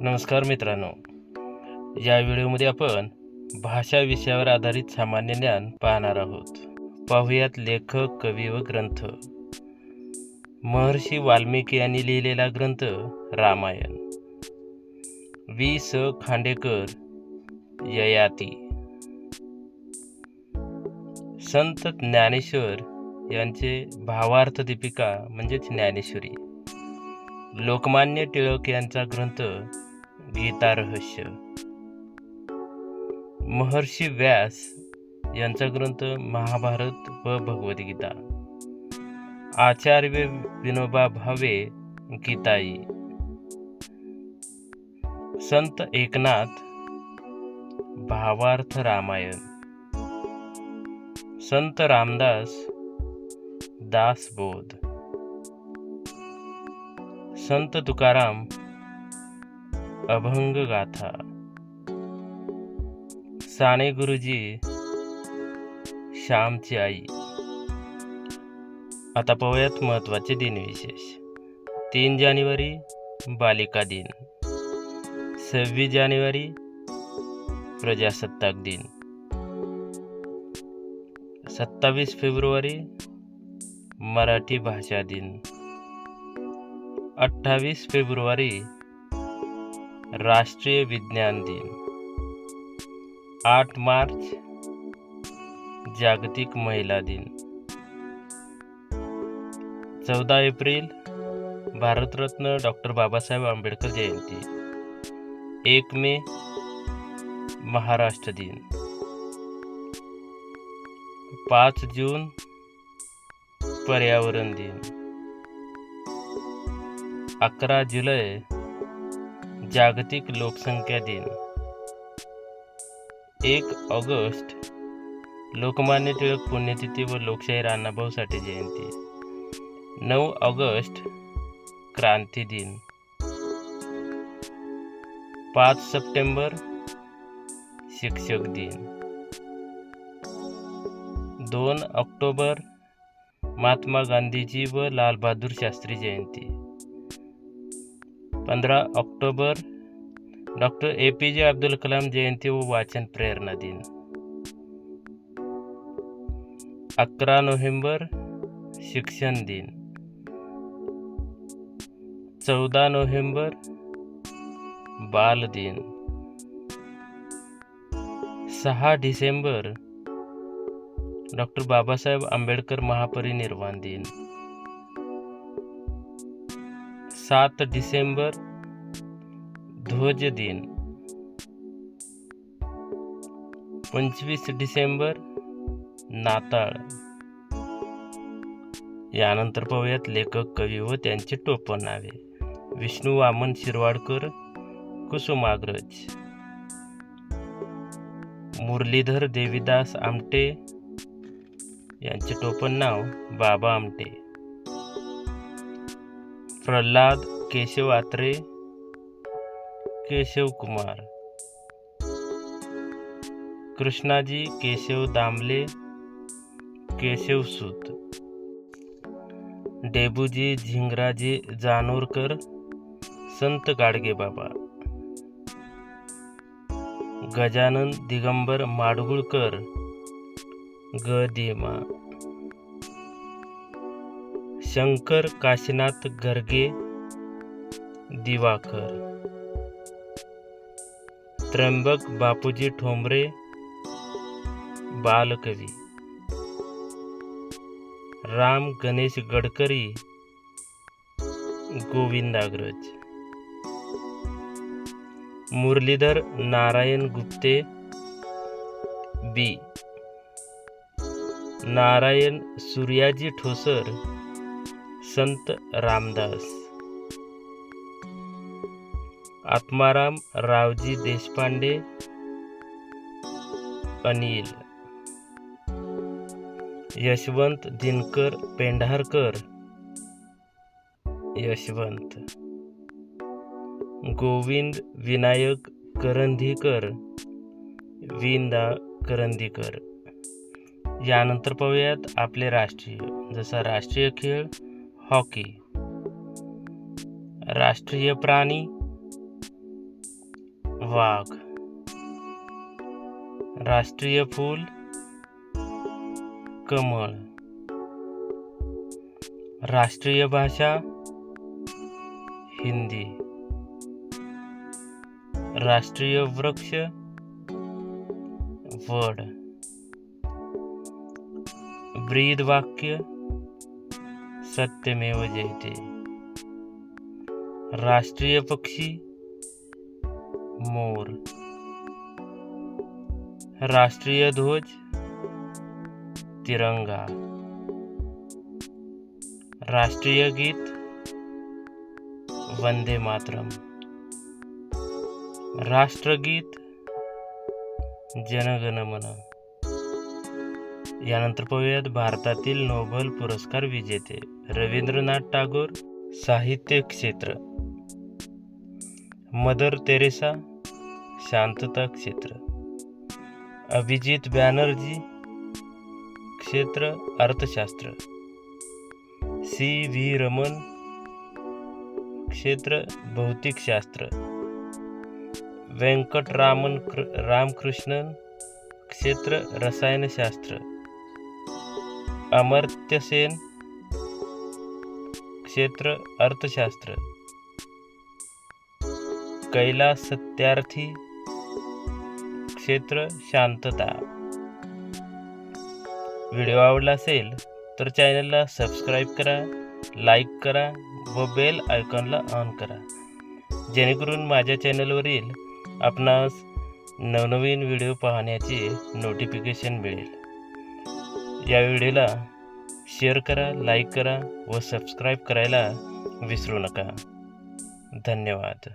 नमस्कार मित्रांनो, या व्हिडिओमध्ये आपण भाषा विषयावर आधारित सामान्य ज्ञान पाहणार आहोत. पाहुयात लेखक, कवी व ग्रंथ. महर्षी वाल्मिकी यांनी लिहिलेला ग्रंथ रामायण. वि.स. खांडेकर ययाती. संत ज्ञानेश्वर यांचे भावार्थ दीपिका म्हणजेच ज्ञानेश्वरी. लोकमान्य टिळक यांचा ग्रंथ गीता रहस्य. महर्षी व्यास यांचा ग्रंथ महाभारत व भगवद्गीता. आचार्य विनोबा भावे गीताई. संत एकनाथ भावार्थ रामायण. संत रामदास दासबोध. संत तुकाराम अभंग गाथा. साने गुरुजी श्यामची आई. आता पाहूयात महत्त्वाचे दिनविशेष. 3 जानेवारी बालिका दिन. 26 जानेवारी प्रजासत्ताक दिन. 27 फेब्रुवारी मराठी भाषा दिन. 28 फेब्रुवारी राष्ट्रीय विज्ञान दिन. 8 मार्च जागतिक महिला दिन. 14 एप्रिल भारतरत्न डॉक्टर बाबासाहेब आंबेडकर जयंती. 1 मे महाराष्ट्र दिन. 5 जून पर्यावरण दिन. 11 जुलै जागतिक लोकसंख्या दिन. 1 ऑगस्ट लोकमान्य टिळक पुण्यतिथी व लोकशाहीर अण्णाभाऊ साठे जयंती. 9 ऑगस्ट क्रांती दिन. 5 सप्टेंबर शिक्षक दिन. 2 ऑक्टोबर महात्मा गांधीजी व लाल बहादूर शास्त्री जयंती. 15 October doctor A P J. Abdul Kalam जयंती व वाचन प्रेरणा दिन. 11 नोव्हेंबर शिक्षण दिन. 14 नोव्हेंबर बाल दिन. 6 डिसेंबर डॉक्टर बाबासाहेब आंबेडकर महापरिनिर्वाण दिन. 7 डिसेंबर ध्वज दिन. 25 डिसेंबर नाताळ. यानंतर पाहूयात लेखक, कवी व त्यांचे टोपण नावे. विष्णू वामन शिरवाडकर कुसुमाग्रज. मुरलीधर देवीदास आमटे यांचे टोपण नाव बाबा आमटे. प्रल्हाद केशव आत्रे केशव कुमार. कृष्णाजी केशव दामले केशव सूत. डेबूजी झिंगराजी जानोरकर संत गाडगेबाबा. गजानन दिगंबर माडगुळकर ग दिमा. शंकर काशीनाथ गर्गे दिवाकर. त्र्यंबक बापूजी ठोंबरे बालकवी. राम गणेश गडकरी गोविंदाग्रज. मुरलीधर नारायण गुप्ते बी. नारायण सूर्याजी ठोसर संत रामदास. आत्माराम रावजी देशपांडे अनिल. यशवंत दिनकर पेंढारकर यशवंत. गोविंद विनायक करंदीकर विंदा करंदीकर. यानंतर पाहूयात आपले राष्ट्रीय. जसा राष्ट्रीय खेळ हॉकी. राष्ट्रीय प्राणी वाघ. राष्ट्रीय फूल कमळ. राष्ट्रीय भाषा हिंदी. राष्ट्रीय वृक्ष वड. ब्रीद वाक्य सत्यमेव जयते. राष्ट्रीय पक्षी मोर. राष्ट्रीय ध्वज तिरंगा. राष्ट्रीय गीत वंदे मातरम. राष्ट्रगीत जनगण मन. यानंतर पाहूयात भारतातील नोबेल पुरस्कार विजेते. रवींद्रनाथ टागोर साहित्य क्षेत्र. मदर तेरेसा शांतता क्षेत्र. अभिजीत बॅनर्जी क्षेत्र अर्थशास्त्र. C.V. रमन क्षेत्र भौतिकशास्त्र. वेंकटरामन रामकृष्णन क्षेत्र रसायनशास्त्र. अमर्त्य सेन क्षेत्र अर्थशास्त्र. कैलास सत्यार्थी क्षेत्र शांतता. व्हिडिओ आवडला असेल तर चॅनलला सबस्क्राईब करा, लाईक करा व बेल आयकॉनला ऑन करा, जेणेकरून माझ्या चॅनलवरील आपणास नवनवीन व्हिडिओ पाहण्याचे नोटिफिकेशन मिळेल. या व्हिडिओला शेअर करा, लाईक करा व सबस्क्राईब करायला विसरू नका. धन्यवाद.